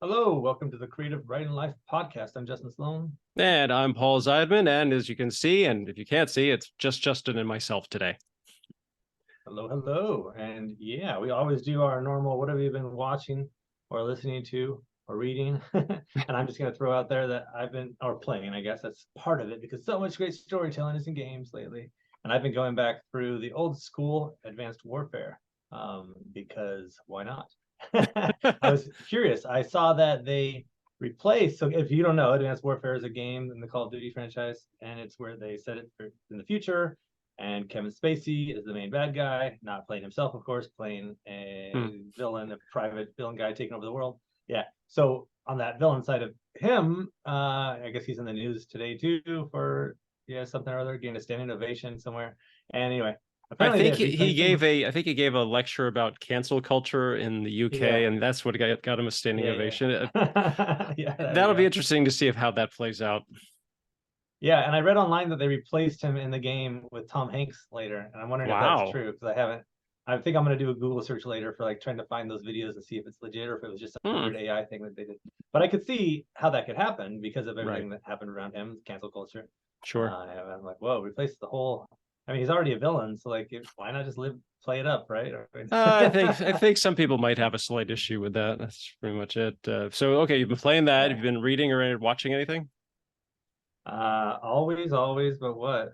Hello, welcome to the Creative Writing Life podcast. I'm Justin Sloan. And I'm Paul Zeidman, and as you can see, and if you can't see, it's just Justin and myself today. Hello, hello. And yeah, we always do our normal, what have you been watching or listening to or reading? And I'm just going to throw out there that I've been, or playing, I guess that's part of it, because so much great storytelling is in games lately. And I've been going back through the old school Advanced Warfare, because why not? I was curious. I saw that they replaced. So if you don't know, Advanced Warfare is a game in the Call of Duty franchise, and it's where they set it for, in the future. And Kevin Spacey is the main bad guy, not playing himself, of course, playing a villain, a private villain guy taking over the world. Yeah. So on that villain side of him, I guess he's in the news today too for something or other, getting a standing ovation somewhere. And anyway, I apparently think he gave a lecture about cancel culture in the UK, and that's what got him a standing ovation. That'll be interesting to see how that plays out. Yeah, and I read online that they replaced him in the game with Tom Hanks later, and I'm wondering if that's true, because I think I'm going to do a Google search later for like trying to find those videos and see if it's legit or if it was just a weird AI thing that they did. But I could see how that could happen because of everything that happened around him, cancel culture. Sure. I'm like, whoa, replace the whole. I mean, he's already a villain, so like, why not just play it up, right? I think some people might have a slight issue with that. That's pretty much it. So okay, you've been playing that. Have you been reading or watching anything? Always, but what?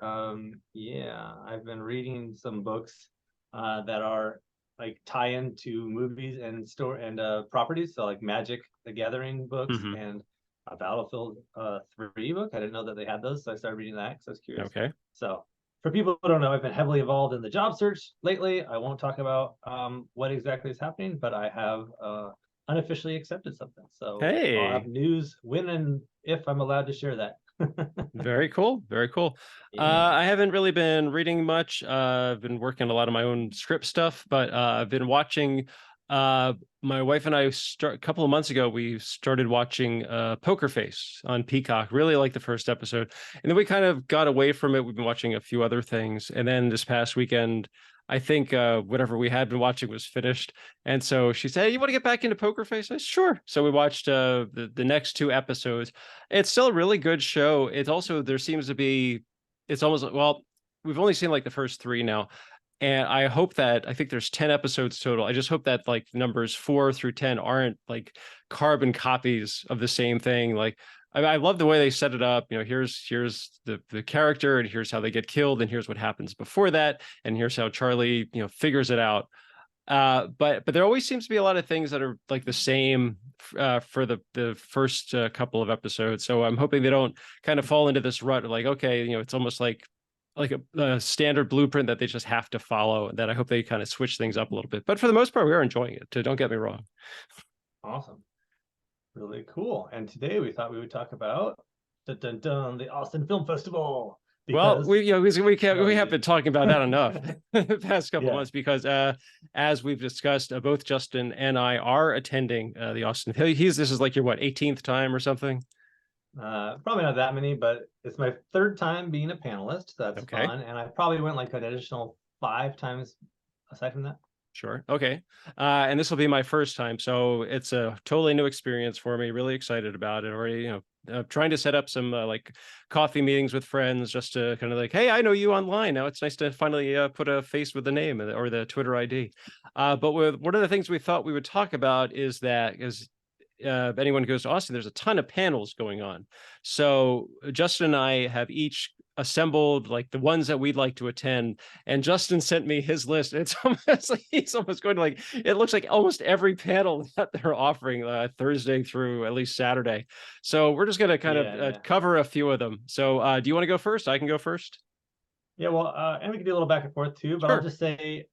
Yeah, I've been reading some books that are like tie into movies and properties. So like Magic the Gathering books and a Battlefield 3 book. I didn't know that they had those, so I started reading that because I was curious. Okay. So for people who don't know, I've been heavily involved in the job search lately. I won't talk about what exactly is happening, but I have unofficially accepted something. So I'll have news when and if I'm allowed to share that. Very cool. Very cool. Yeah. I haven't really been reading much. I've been working on a lot of my own script stuff, but I've been watching. My wife and I a couple of months ago, we started watching Poker Face on Peacock. Really liked the first episode, and then we kind of got away from it. We've been watching a few other things, and then this past weekend, I think whatever we had been watching was finished. And so she said, hey, you want to get back into Poker Face? I said, sure. So we watched the next two episodes. It's still a really good show. It's also, there seems to be, it's almost, well, we've only seen like the first three now. And I think there's 10 episodes total. I just hope that like numbers 4 through 10 aren't like carbon copies of the same thing. Like, I love the way they set it up. You know, here's the character, and here's how they get killed, and here's what happens before that, and here's how Charlie, figures it out. But there always seems to be a lot of things that are like the same for the first couple of episodes. So I'm hoping they don't kind of fall into this rut of like, okay, it's almost like a standard blueprint that they just have to follow. That I hope they kind of switch things up a little bit. But for the most part, we are enjoying it. Don't get me wrong. Awesome. Really cool. And today we thought we would talk about the Austin Film Festival. Well, we have been talking about that enough the past couple of months because as we've discussed, both Justin and I are attending the Austin. This is like your 18th time or something? Probably not that many, but it's my third time being a panelist. So that's fun. And I probably went like an additional 5 times aside from that. Sure. Okay. And this will be my first time. So it's a totally new experience for me. Really excited about it. Already, trying to set up some like coffee meetings with friends just to kind of like, hey, I know you online. Now it's nice to finally put a face with the name or the Twitter ID. But one of the things we thought we would talk about is that if anyone goes to Austin, there's a ton of panels going on. So Justin and I have each assembled like the ones that we'd like to attend, and Justin sent me his list. It's almost like he's almost going to like, it looks like almost every panel that they're offering Thursday through at least Saturday. So we're just going to kind of cover a few of them. So do you want to go first? I can go first. Yeah, well, and we can do a little back and forth too, but I'll just say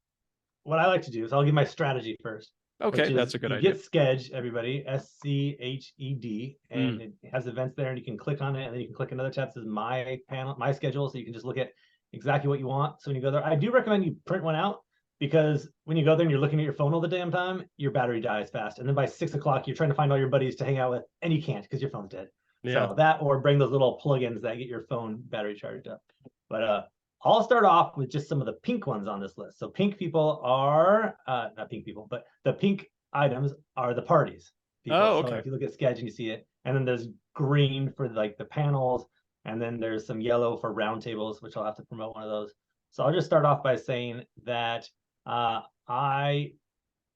what I like to do is I'll give my strategy first. Okay, that's a good idea. Get Sched, everybody, SCHED, and it has events there, and you can click on it, and then you can click another tab that says my panel, my schedule, so you can just look at exactly what you want. So when you go there, I do recommend you print one out, because when you go there and you're looking at your phone all the damn time, your battery dies fast, and then by 6 o'clock you're trying to find all your buddies to hang out with, and you can't because your phone's dead. So that, or bring those little plugins that get your phone battery charged up. But I'll start off with just some of the pink ones on this list. So pink people are, not pink people, but the pink items are the parties. people. Oh, So okay. if you look at sketch and you see it, and then there's green for like the panels, and then there's some yellow for roundtables, which I'll have to promote one of those. So I'll just start off by saying that I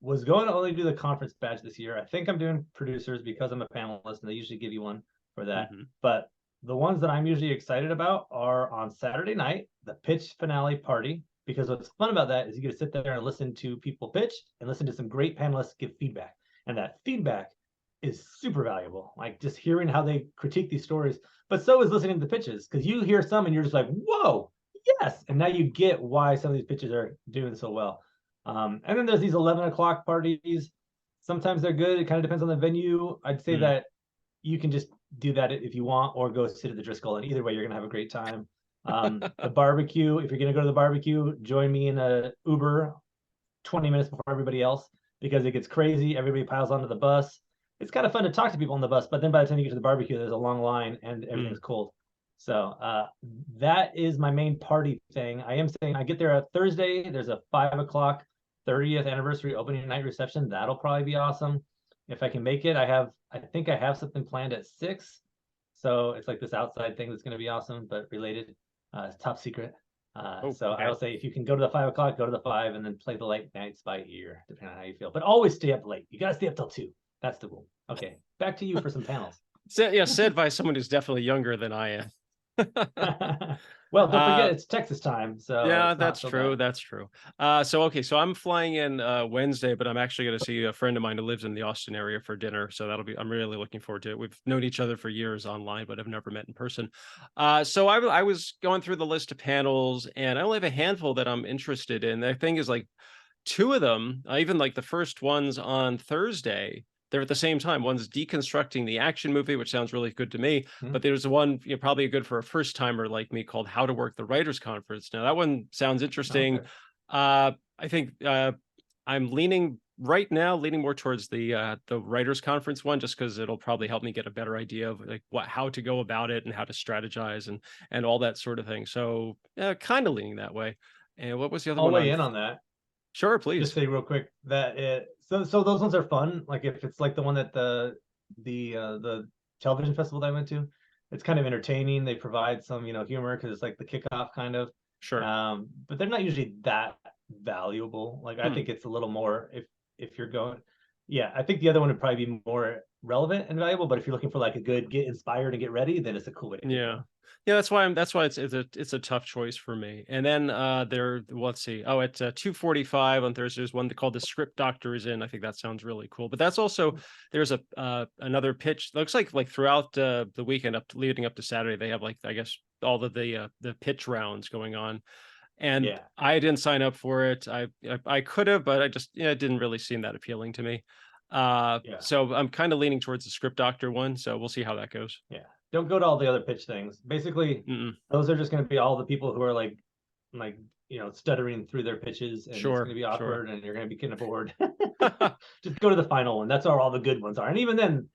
was going to only do the conference badge this year. I think I'm doing producers because I'm a panelist, and they usually give you one for that. Hmm. But the ones that I'm usually excited about are on Saturday night, the pitch finale party. Because what's fun about that is you get to sit there and listen to people pitch and listen to some great panelists give feedback. And that feedback is super valuable. Like just hearing how they critique these stories, but so is listening to the pitches, because you hear some and you're just like, whoa, yes. And now you get why some of these pitches are doing so well. And then there's these 11 o'clock parties. Sometimes they're good. It kind of depends on the venue. I'd say that you can just do that if you want, or go sit at the Driscoll. And either way, you're going to have a great time. The barbecue, if you're going to go to the barbecue, join me in a Uber 20 minutes before everybody else, because it gets crazy. Everybody piles onto the bus. It's kind of fun to talk to people on the bus, but then by the time you get to the barbecue, there's a long line and everything's cold. So that is my main party thing. I am saying I get there at Thursday. There's a 5 o'clock 30th anniversary opening night reception. That'll probably be awesome. If I can make it, I think I have something planned at 6. So it's like this outside thing that's going to be awesome, but related. It's top secret. So Okay. I'll say if you can go to the 5 o'clock, go to the 5, and then play the late nights by ear, depending on how you feel. But always stay up late. You got to stay up till 2. That's the rule. Okay, back to you for some panels. Said by someone who's definitely younger than I am. Well, don't forget it's Texas time, so Yeah, it's not that's so true. bad. That's true. So I'm flying in Wednesday, but I'm actually going to see a friend of mine who lives in the Austin area for dinner. So I'm really looking forward to it. We've known each other for years online, but I've never met in person. So I was going through the list of panels, and I only have a handful that I'm interested in. The thing is, like, 2 of them, even like the first ones on Thursday, they're at the same time. One's deconstructing the action movie, which sounds really good to me. Hmm. But there's one, probably good for a first timer like me, called How to Work the Writers Conference. Now that one sounds interesting. Okay. I think I'm leaning more towards the Writers Conference one, just because it'll probably help me get a better idea of like how to go about it and how to strategize and all that sort of thing. So kind of leaning that way. And what was the other I'll one weigh on? in on that. Sure, Just please. say real quick that so those ones are fun. Like if it's like the one that the television festival that I went to, it's kind of entertaining. They provide some humor because it's like the kickoff kind of. Sure. But they're not usually that valuable. Like I think it's a little more if you're going. Yeah, I think the other one would probably be more relevant and valuable. But if you're looking for like a good get inspired and get ready, then it's a cool way to kick it Yeah. off. Yeah, that's why it's a tough choice for me. And then let's see. Oh, at 2:45 on Thursday, there's one called The Script Doctor is In. I think that sounds really cool. But that's also, there's a another pitch. Looks like throughout the weekend leading up to Saturday, they have, like, I guess, all of the pitch rounds going on. And Yeah. I didn't sign up for it. I could have, but I just, it didn't really seem that appealing to me. Yeah. So I'm kind of leaning towards the Script Doctor one. So we'll see how that goes. Yeah. Don't go to all the other pitch things. Basically, Mm-mm. those are just going to be all the people who are like stuttering through their pitches, and it's going Sure, to be sure. awkward, and you're going to be kind of bored. Just go to the final one. That's where all the good ones are. And even then,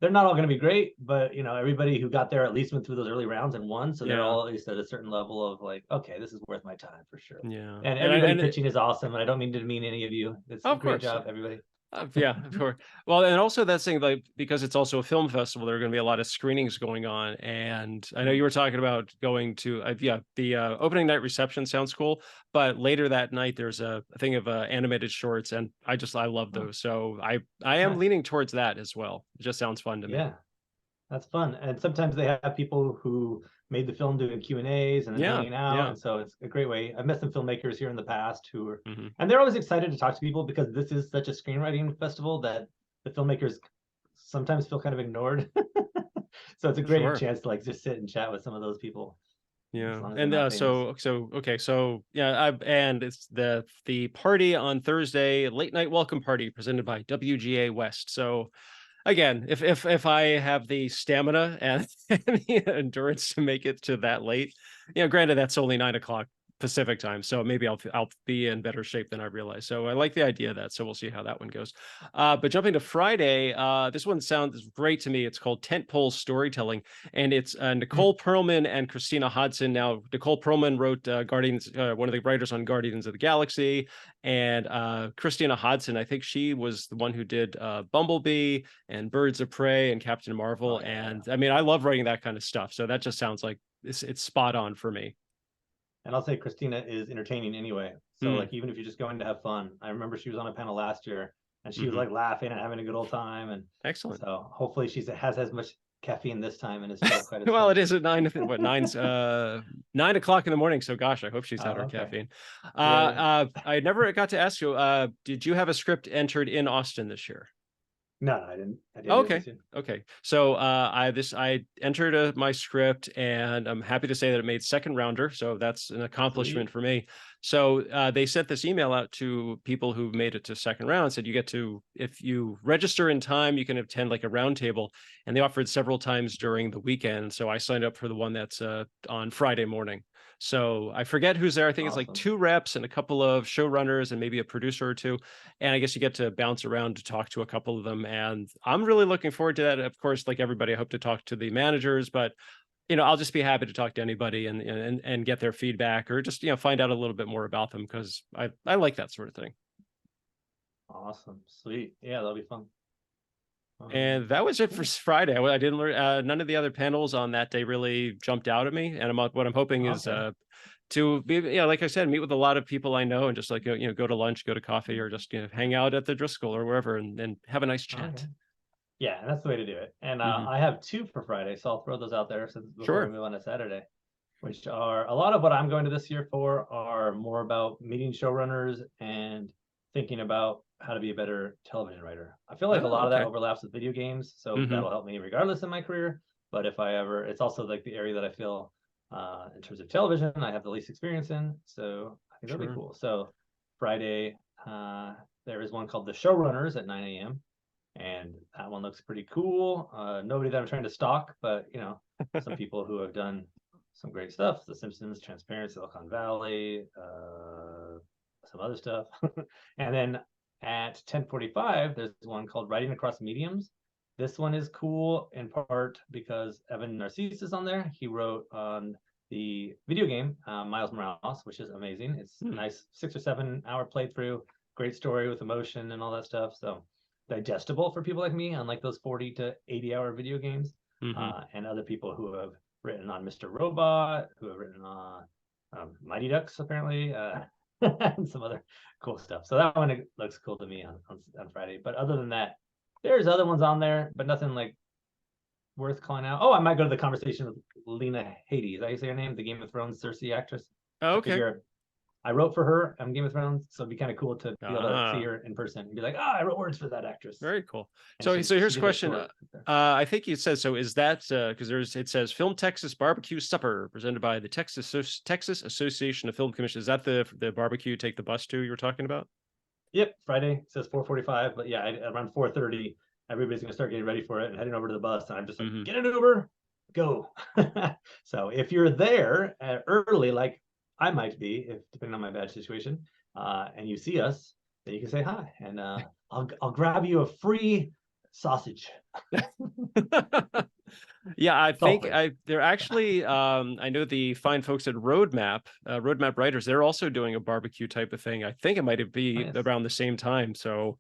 they're not all going to be great, but everybody who got there at least went through those early rounds and won, so they're Yeah, all at least at a certain level of like, okay, this is worth my time for sure. yeah. And And I everybody and pitching is awesome, and I don't mean to demean any of you. It's a of great course, job, everybody. yeah, of course. Well, and also that's thing, like, because it's also a film festival, there are going to be a lot of screenings going on. And I know you were talking about going to, yeah, the opening night reception sounds cool, but later that night there's a thing of animated shorts, and I love Oh, those, so I am nice. leaning towards that as well. It just sounds fun to me. Yeah. That's fun. And sometimes they have people who made the film doing Q&As and then Yeah, hanging out. yeah. And so it's a great way. I've met some filmmakers here in the past who are, Hmm. and they're always excited to talk to people because this is such a screenwriting festival that the filmmakers sometimes feel kind of ignored. So it's a great Sure. chance to like just sit and chat with some of those people as Yeah. long as they're And not famous. okay, so yeah, and it's the party on Thursday, late night welcome party presented by WGA West. So again, if I have the stamina and, and the endurance to make it to that late, granted that's only 9 o'clock Pacific time, so maybe I'll be in better shape than I realized. So I like the idea of that. So we'll see how that one goes. But jumping to Friday, this one sounds great to me. It's called Tentpole Storytelling, and it's Nicole Perlman and Christina Hodson. Now, Nicole Perlman wrote Guardians, one of the writers on Guardians of the Galaxy, and Christina Hodson, I think she was the one who did Bumblebee and Birds of Prey and Captain Marvel. Oh, yeah. And I mean, I love writing that kind of stuff. So that just sounds like it's spot on for me. And I'll say Christina is entertaining anyway. So Mm, like even if you're just going to have fun, I remember she was on a panel last year and she was mhm. like laughing and having a good old time. And Excellent. so hopefully she has as much caffeine this time and is still quite as Well, it funny. is at nine. What nine's 9 o'clock in the morning? So gosh, I hope she's had Oh, her okay. caffeine. Yeah, yeah. I never got to ask you. Did you have a script entered in Austin this year? No, I didn't. I didn't do it Okay. this year. Okay. So I entered my script, and I'm happy to say that it made second rounder. So that's an accomplishment Sweet. for me. So they sent this email out to people who made it to second round. Said you get to, if you register in time, you can attend like a round table, and they offered several times during the weekend. So I signed up for the one that's on Friday morning. So I forget who's there. I think it's like Awesome. 2 reps and a couple of showrunners and maybe a producer or two, and I guess you get to bounce around to talk to a couple of them. And I'm really looking forward to that. Of course, like everybody, I hope to talk to the managers, but I'll just be happy to talk to anybody and get their feedback, or just find out a little bit more about them, because I like that sort of thing. Awesome. Sweet. Yeah, that'll be fun. And that was it for Friday. I didn't learn none of the other panels on that day really jumped out at me, and what I'm hoping is Okay. to be, like I said, meet with a lot of people I know, and just like go to lunch, go to coffee, or just hang out at the Driscoll or wherever, and have a nice Okay. chat. Yeah, and that's the way to do it. And Hmm. I have two for Friday, so I'll throw those out there since before we Sure. move on to Saturday, which are a lot of what I'm going to this year for are more about meeting showrunners and thinking about how to be a better television writer. I feel like a Oh, lot of that okay. overlaps with video games, so Hmm. that'll help me regardless in my career. But if I ever, it's also like the area that I feel in terms of television, I have the least experience in. So I think that'll be Sure. cool. So Friday, there is one called The Showrunners at 9 a.m. And that one looks pretty cool. Nobody that I'm trying to stalk, but some people who have done some great stuff: The Simpsons, Transparency, Silicon Valley, some other stuff. And then at 10:45, there's one called Writing Across Mediums. This one is cool in part because Evan Narcisse is on there. He wrote on the video game Miles Morales, which is amazing. It's a Hmm. nice 6 or 7 hour playthrough, great story with emotion and all that stuff. So digestible for people like me, unlike those 40 to 80-hour video games, Hmm. and other people who have written on Mr. Robot, who have written on Mighty Ducks, apparently, and some other cool stuff. So that one looks cool to me on Friday. But other than that, there's other ones on there, but nothing like worth calling out. Oh, I might go to the conversation with Lena Headey. Is that how you say her name? The Game of Thrones Cersei actress. Oh, I okay. figure I wrote for her on Game of Thrones, so it'd be kind of cool to be able to see Ah, her in person and be like, I wrote words for that actress. very cool. And So she here's a did that question. short. I think you said, so is that because it says Film Texas Barbecue Supper presented by the Texas Association of Film Commission. Is that the barbecue take the bus to you were talking about? Yep, Friday says 4:45, but yeah, around 4:30, everybody's gonna start getting ready for it and heading over to the bus. And I'm just like, Hmm. get an Uber, go. So if you're there early, like I might be, if depending on my badge situation, and you see us, then you can say hi, and I'll grab you a free sausage. Yeah, I It's all think free. they're actually I know the fine folks at Roadmap Writers, they're also doing a barbecue type of thing. I think it might be Nice. around the same time. So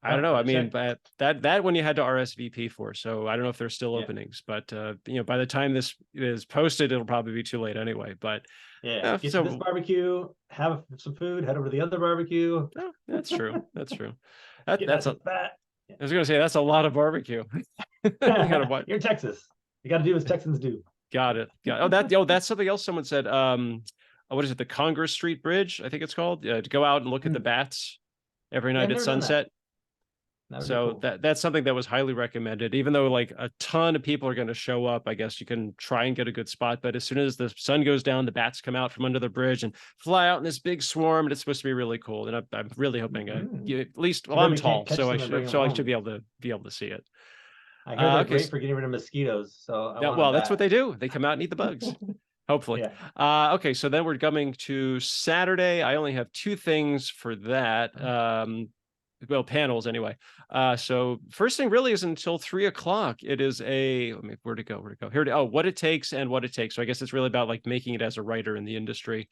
I don't Oh, know. I gotta mean, check. but that one you had to RSVP for. So I don't know if there's still Yeah, openings, but by the time this is posted, it'll probably be too late anyway. But yeah. Get to this so barbecue, have some food, head over to the other barbecue, that's true. That's true. That get that's nice a and fat. I was gonna say that's a lot of barbecue. You gotta what? You're in Texas. You got to do as Texans do. Got it. That's something else someone said. What is it? The Congress Street Bridge, I think it's called. To go out and look at the bats every Yeah, night I've at never done that. sunset. That would be So cool. that's something that was highly recommended. Even though like a ton of people are going to show up, I guess you can try and get a good spot. But as soon as the sun goes down, the bats come out from under the bridge and fly out in this big swarm, and it's supposed to be really cool. And I'm really hoping Mm. at least, Too well, bad I'm we can't tall, catch so them and bring them I should home. be able to see it. I hear they're Okay, great for getting rid of mosquitoes, so I yeah, want a well, that's what bat. they do. They come out and eat the bugs. Hopefully. Yeah. Okay, so then we're coming to Saturday. I only have two things for that. Well, panels anyway. So first thing really is until 3 o'clock. It is let me, where to go? Here to, what it takes and what it takes. So I guess it's really about like making it as a writer in the industry.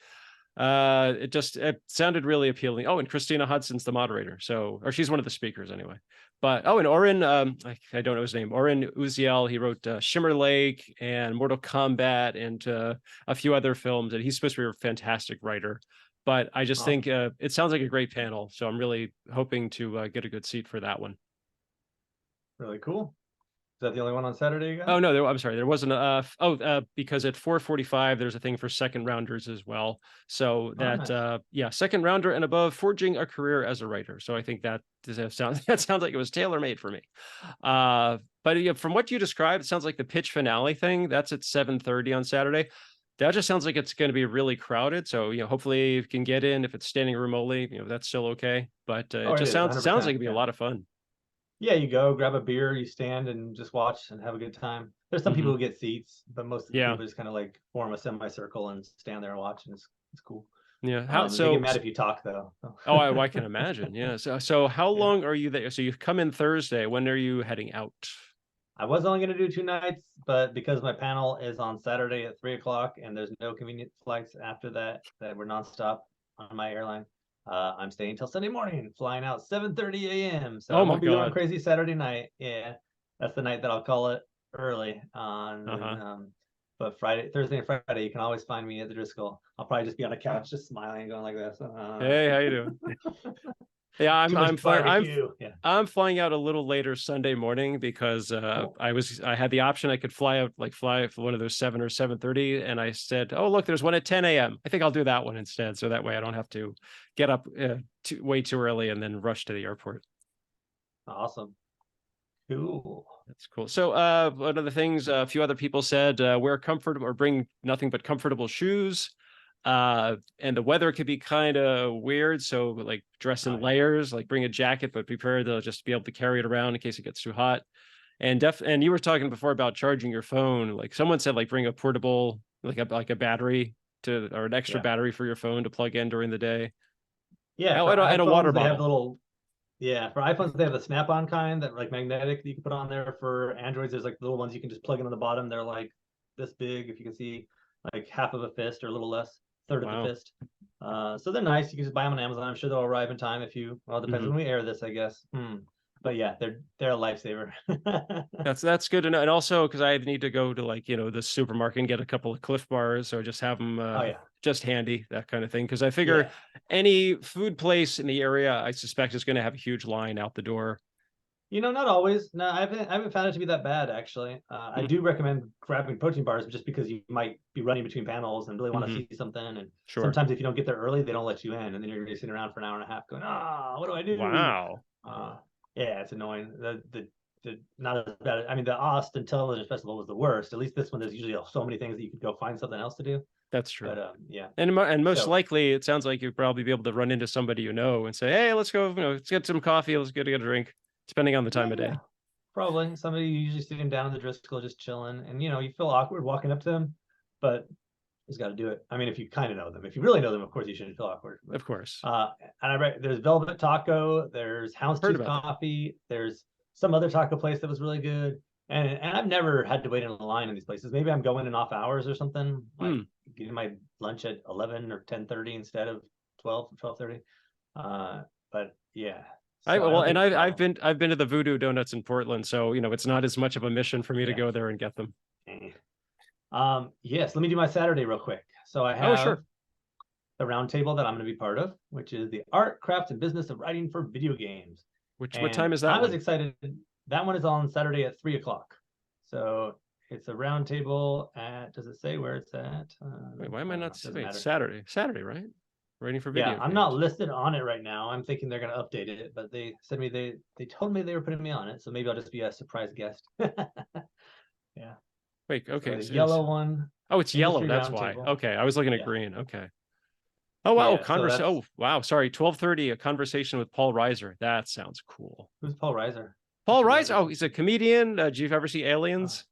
It sounded really appealing. Oh, and Christina Hudson's the moderator. So, or she's one of the speakers anyway. But and Oren, I don't know his name. Oren Uziel, he wrote Shimmer Lake and Mortal Kombat and a few other films, and he's supposed to be a fantastic writer. But I just think it sounds like a great panel, so I'm really hoping to get a good seat for that one. Really cool. Is that the only one on Saturday you got? Oh no, I'm sorry, there wasn't because at 4:45 there's a thing for second rounders as well. So that nice. second rounder and above, forging a career as a writer. So I think that sounds like it was tailor made for me. But yeah, from what you described, it sounds like the pitch finale thing that's at 7:30 on Saturday. That just sounds like it's going to be really crowded. So hopefully you can get in if it's standing room only. That's still okay. But it just sounds like it'd be a lot of fun. Yeah, you go grab a beer, you stand and just watch and have a good time. There's some people who get seats, but most of the people just kind of like form a semicircle and stand there and watch, and it's cool. Yeah. They get mad if you talk though. I can imagine. Yeah. So how long are you there? So you come in Thursday. When are you heading out? I was only going to do 2 nights, but because my panel is on Saturday at 3 o'clock and there's no convenient flights after that were nonstop on my airline, I'm staying till Sunday morning, flying out 7:30 a.m. So I won't be going crazy Saturday night. Yeah, that's the night that I'll call it early on. But Thursday and Friday, you can always find me at the Driscoll. I'll probably just be on a couch, just smiling, going like this. Hey, how you doing? Yeah, I'm flying out a little later Sunday morning because I had the option. I could fly for one of those 7 or 7:30, and I said, oh look, there's one at 10 a.m. I think I'll do that one instead, so that way I don't have to get up way too early and then rush to the airport. Awesome. Cool. That's cool. So one of the things a few other people said, wear comfort or bring nothing but comfortable shoes. And the weather could be kind of weird, so like dress in layers, like bring a jacket, but prepare to just be able to carry it around in case it gets too hot. And you were talking before about charging your phone. Like someone said, like bring a portable, like a battery or an extra battery for your phone to plug in during the day. Yeah, and a water bottle. For iPhones, they have the snap-on kind that like magnetic that you can put on there. For Androids, there's like little ones you can just plug in on the bottom. They're like this big, if you can see, like half of a fist or a little less, third of the fist. So they're nice. You can just buy them on Amazon. I'm sure they'll arrive in time it depends when we air this, I guess. But yeah, they're a lifesaver. That's good to know. And also because I need to go to the supermarket and get a couple of Cliff Bars, or just have them just handy, that kind of thing. Because I figure any food place in the area, I suspect, is going to have a huge line out the door. Not always. No, I haven't found it to be that bad, actually. I do recommend grabbing protein bars just because you might be running between panels and really want to see something. And sometimes if you don't get there early, they don't let you in, and then you're going to be sitting around for an hour and a half going, what do I do? Wow. Yeah, it's annoying. The not as bad. I mean, the Austin Television Festival was the worst. At least this one, there's usually so many things that you could go find something else to do. That's true. But yeah. And most likely, it sounds like you'd probably be able to run into somebody and say, hey, let's go, let's get some coffee, let's get a drink, depending on the time of day. Probably somebody usually sitting down in the Driscoll just chilling, and you feel awkward walking up to them, but just got to do it. I mean, if you kind of know them. If you really know them, of course you shouldn't feel awkward. Of course. And there's Velvet Taco, there's Houndstooth Coffee, there's some other taco place that was really good. And I've never had to wait in a line in these places. Maybe I'm going in off hours or something, like getting my lunch at 11 or 10:30 instead of 12 or 12:30. But yeah. I've been to the Voodoo Donuts in Portland, so it's not as much of a mission for me to go there and get them. Yes, let me do my Saturday real quick. So I have the roundtable that I'm going to be part of, which is the art, craft, and business of writing for video games. What time is that? I was excited. That one is on Saturday at 3:00. So it's a roundtable at. Does it say where it's at? Wait, why am I not saying it's Saturday? Saturday, right? Writing for video. Yeah, I'm not listed on it right now. I'm thinking they're going to update it, but they said they told me they were putting me on it, so maybe I'll just be a surprise guest. Yeah. Wait, okay. So the yellow one. Oh, it's yellow. That's why. Okay, I was looking at green. Okay. Oh wow, oh wow. Sorry, 12:30. A conversation with Paul Reiser. That sounds cool. Who's Paul Reiser? Paul Reiser. Oh, he's a comedian. Did you ever see Aliens?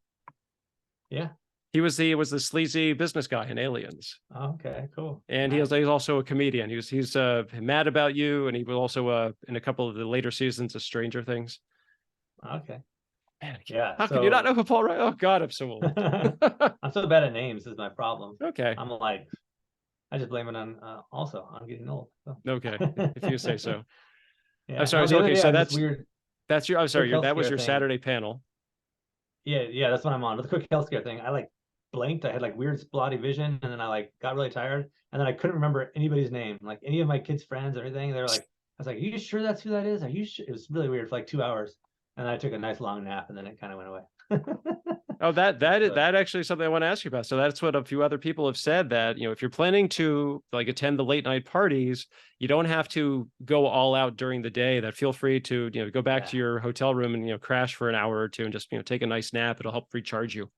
Yeah. He was the sleazy business guy in Aliens, Okay, cool. and Nice. he's also a comedian. He's mad about you, and he was also in a couple of the later seasons of Stranger Things. Okay. Man, Yeah. how can you not So know who Paul Rudd? Oh God, I'm so old. I'm so bad at names is my problem. Okay, I'm like, I just blame it on also I'm getting old. So. okay, if you say so. I'm Yeah. sorry. No, the So other okay, day I so had this weird that's your. I'm quick sorry. health That was scare your thing. Saturday panel. Yeah, that's what I'm on. With the quick health scare thing, I like blinked. I had like weird spotty vision, and then I like got really tired, and then I couldn't remember anybody's name, like any of my kids' friends or anything. They're like, I was like, "Are you sure that's who that is? Are you sure?" It was really weird for like 2 hours, and I took a nice long nap, and then it kind of went away. Oh, But that actually is something I want to ask you about. So that's what a few other people have said, that if you're planning to like attend the late night parties, you don't have to go all out during the day. That feel free to go back yeah. to your hotel room and crash for an hour or two and just take a nice nap. It'll help recharge you.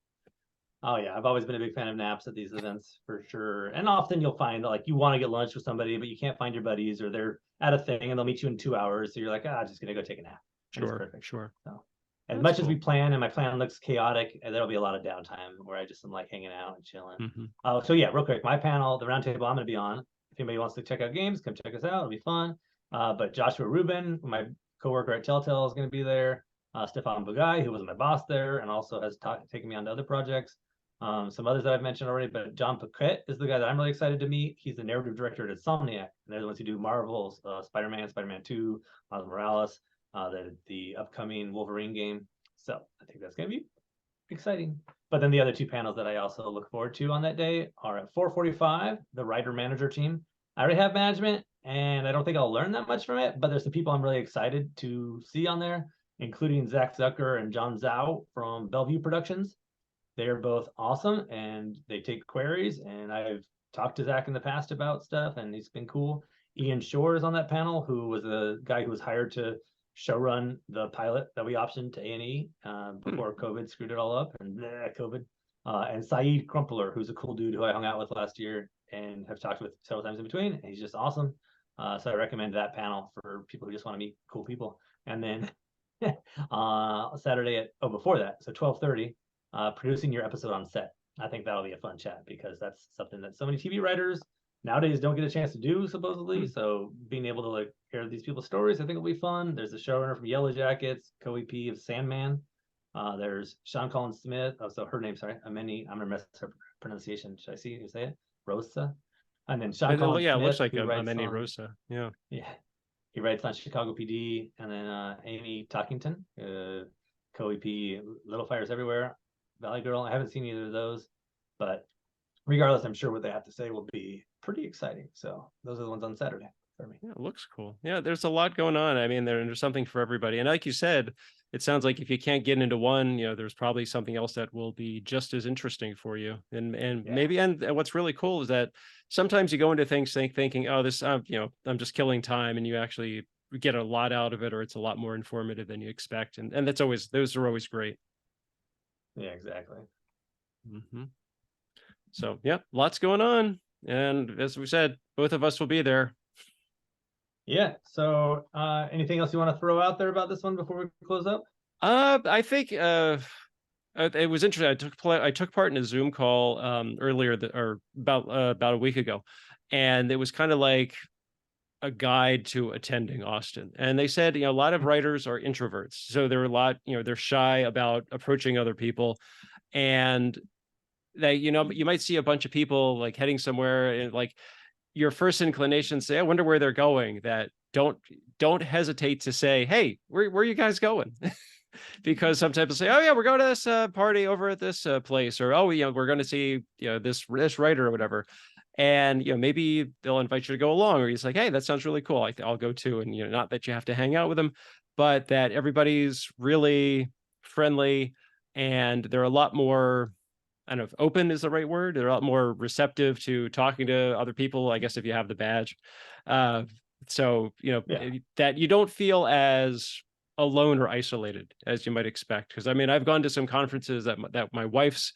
Oh yeah, I've always been a big fan of naps at these events for sure. And often you'll find that like you want to get lunch with somebody, but you can't find your buddies, or they're at a thing and they'll meet you in 2 hours. So you're like, ah, just gonna go take a nap. And it's Sure, perfect. sure. So as That's much as we cool. plan and my plan looks chaotic, and there'll be a lot of downtime where I just am like hanging out and chilling. Hmm. So yeah, real quick, my panel, the roundtable I'm gonna be on. If anybody wants to check out games, come check us out. It'll be fun. But Joshua Rubin, my coworker at Telltale, is gonna be there. Stefan Bugai, who was my boss there and also has taken me on to other projects. Some others that I've mentioned already, but John Paquette is the guy that I'm really excited to meet. He's the narrative director at Insomniac, and they're the ones who do Marvel's Spider-Man, Spider-Man 2, Miles Morales, the upcoming Wolverine game. So I think that's going to be exciting. But then the other two panels that I also look forward to on that day are at 4:45, the writer manager team. I already have management, and I don't think I'll learn that much from it, but there's some people I'm really excited to see on there, including Zach Zucker and John Zhao from Bellevue Productions. They are both awesome and they take queries. And I've talked to Zach in the past about stuff, and he's been cool. Ian Shore is on that panel, who was the guy who was hired to showrun the pilot that we optioned to A&E Hmm. before COVID screwed it all up. And COVID. And Saeed Crumpler, who's a cool dude who I hung out with last year and have talked with several times in between. And he's just awesome. So I recommend that panel for people who just want to meet cool people. And then Saturday before that, so 12:30, producing your episode on set. I think that'll be a fun chat because that's something that so many TV writers nowadays don't get a chance to do, supposedly. So being able to like hear these people's stories, I think will be fun. There's the showrunner from Yellow Jackets, co-EP of Sandman. There's Sean Collins Smith. Oh, so her name, sorry, Ameni. I'm gonna mess her pronunciation. Should I see you say it? Rosa. And then Sean Collins Yeah, it looks Smith, like who a writes mini on Rosa. Yeah. yeah, he writes on Chicago PD, and then Amy Talkington, co-EP Little Fires Everywhere, Valley Girl. I haven't seen either of those, but regardless, I'm sure what they have to say will be pretty exciting. So those are the ones on Saturday for me. Yeah, it looks cool. Yeah, there's a lot going on. I mean, there's something for everybody. And like you said, it sounds like if you can't get into one, there's probably something else that will be just as interesting for you. And Yeah, maybe and what's really cool is that sometimes you go into things thinking, oh, this I'm just killing time, and you actually get a lot out of it, or it's a lot more informative than you expect. And those are always great. yeah, exactly. Hmm. So yeah, lots going on. And as we said, both of us will be there. Yeah. So anything else you want to throw out there about this one before we close up? I think it was interesting. I took part in a Zoom call earlier or about a week ago, and it was kind of like a guide to attending Austin. And they said, a lot of writers are introverts, so they're a lot, they're shy about approaching other people, and they, you might see a bunch of people like heading somewhere, and like your first inclination say, I wonder where they're going. That don't hesitate to say, hey, where are you guys going? Because sometimes they'll say, oh yeah, we're going to this party over at this place, or oh, we're going to see this writer or whatever, and maybe they'll invite you to go along, or he's like, hey, that sounds really cool, I'll go too. And not that you have to hang out with them, but that everybody's really friendly, and they're a lot more, I don't know if open is the right word. They're a lot more receptive to talking to other people, I guess, if you have the badge. Uh, so, Yeah. that you don't feel as alone or isolated as you might expect. Because I mean, I've gone to some conferences that my wife's,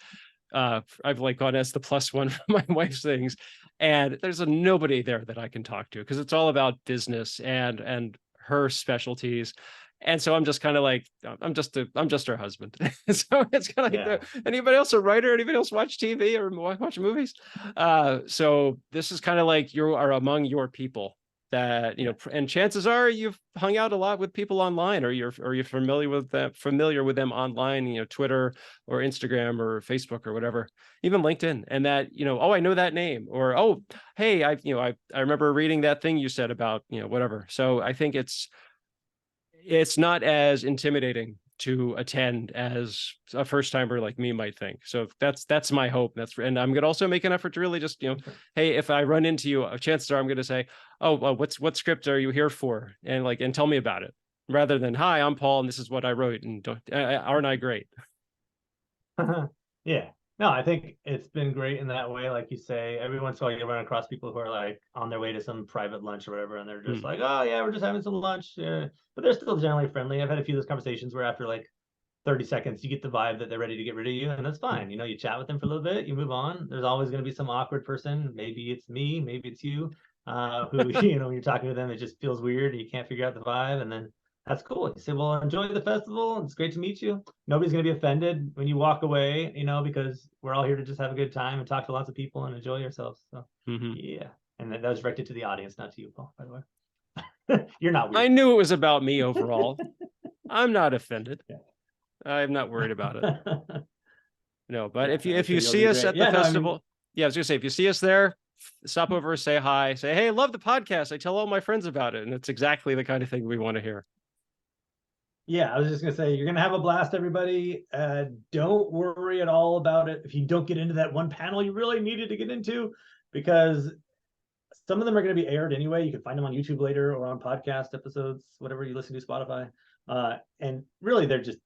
I've like gone as the plus one for my wife's things, and there's nobody there that I can talk to because it's all about business and her specialties. And so I'm just kind of like, I'm just her husband. So it's kind of like, Yeah. anybody else a writer? Anybody else watch TV or watch movies? So this is kind of like you are among your people that, you know, and chances are you've hung out a lot with people online, or you're familiar with them online, you know, Twitter or Instagram or Facebook or whatever, even LinkedIn, and that, you know, oh, I know that name, or oh, hey, I remember reading that thing you said about, you know, whatever. So I think it's not as intimidating to attend as a first timer like me might think. So that's my hope. And I'm gonna also make an effort to really just, you know, hey, if I run into you, chances are I'm gonna say, oh, well, what script are you here for, and tell me about it, rather than, hi, I'm Paul and this is what I wrote, and aren't I great? Yeah. No, I think it's been great in that way. Like you say, every once in a while you run across people who are like on their way to some private lunch or whatever, and they're just like, oh yeah, we're just having some lunch. Yeah. But they're still generally friendly. I've had a few of those conversations where after like 30 seconds, you get the vibe that they're ready to get rid of you, and that's fine. You know, you chat with them for a little bit, you move on. There's always going to be some awkward person. Maybe it's me, maybe it's you, who, you know, when you're talking to them, it just feels weird. You can't figure out the vibe. And then that's cool. You say, well, enjoy the festival. It's great to meet you. Nobody's going to be offended when you walk away, you know, because we're all here to just have a good time and talk to lots of people and enjoy yourselves. So, yeah. And that was directed to the audience, not to you, Paul, by the way. You're not weird. I knew it was about me overall. I'm not offended. Yeah. I'm not worried about it. No, but yeah, if you see us at the festival, yeah, I was gonna say, if you see us there, stop over, say hi, say, hey, I love the podcast. I tell all my friends about it. And it's exactly the kind of thing we want to hear. Yeah, I was just gonna say, you're gonna have a blast, everybody. Don't worry at all about it if you don't get into that one panel you really needed to get into, because some of them are going to be aired anyway. You can find them on YouTube later or on podcast episodes, whatever you listen to, Spotify. And really, they're just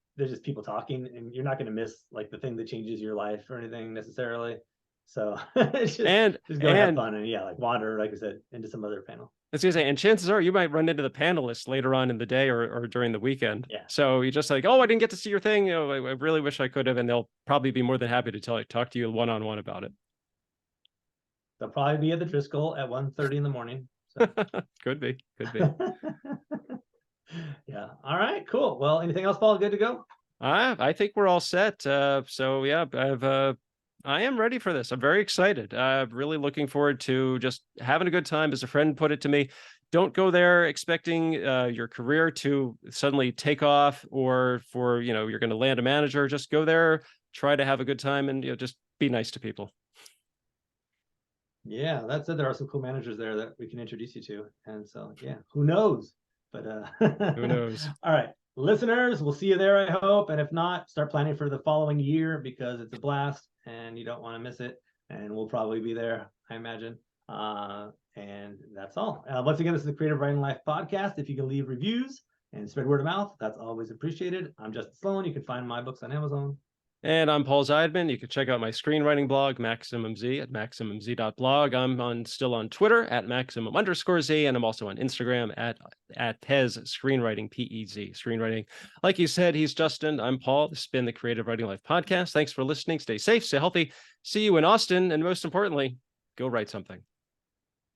people talking, and you're not going to miss like the thing that changes your life or anything necessarily. So just go and have fun and like wander, like I said, into some other panel. I was gonna say, and chances are you might run into the panelists later on in the day or during the weekend. Yeah. So you just like, oh, I didn't get to see your thing. You know, I really wish I could have, and they'll probably be more than happy to talk to you one-on-one about it. They'll probably be at the Driscoll at 1:30 in the morning. So. Could be. Yeah. All right. Cool. Well, anything else, Paul? Good to go? I think we're all set. So yeah, I am ready for this. I'm very excited. Really looking forward to just having a good time. As a friend put it to me, don't go there expecting your career to suddenly take off, or for, you know, you're going to land a manager. Just go there, try to have a good time, and, you know, just be nice to people. Yeah, that said, there are some cool managers there that we can introduce you to. And so, yeah, who knows? But who knows? All right, listeners, we'll see you there, I hope. And if not, start planning for the following year, because it's a blast and you don't want to miss it. And we'll probably be there, I imagine. And that's all. Once again, this is the Creative Writing Life podcast. If you can leave reviews and spread word of mouth, that's always appreciated. I'm Justin Sloan. You can find my books on Amazon. And I'm Paul Zeidman. You can check out my screenwriting blog, Maximum Z, at maximumz.blog. I'm still on Twitter at maximum_Z, and I'm also on Instagram at Pez Screenwriting, PEZ Screenwriting. Like you said, he's Justin. I'm Paul. This has been the Creative Writing Life podcast. Thanks for listening. Stay safe, stay healthy. See you in Austin, and most importantly, go write something.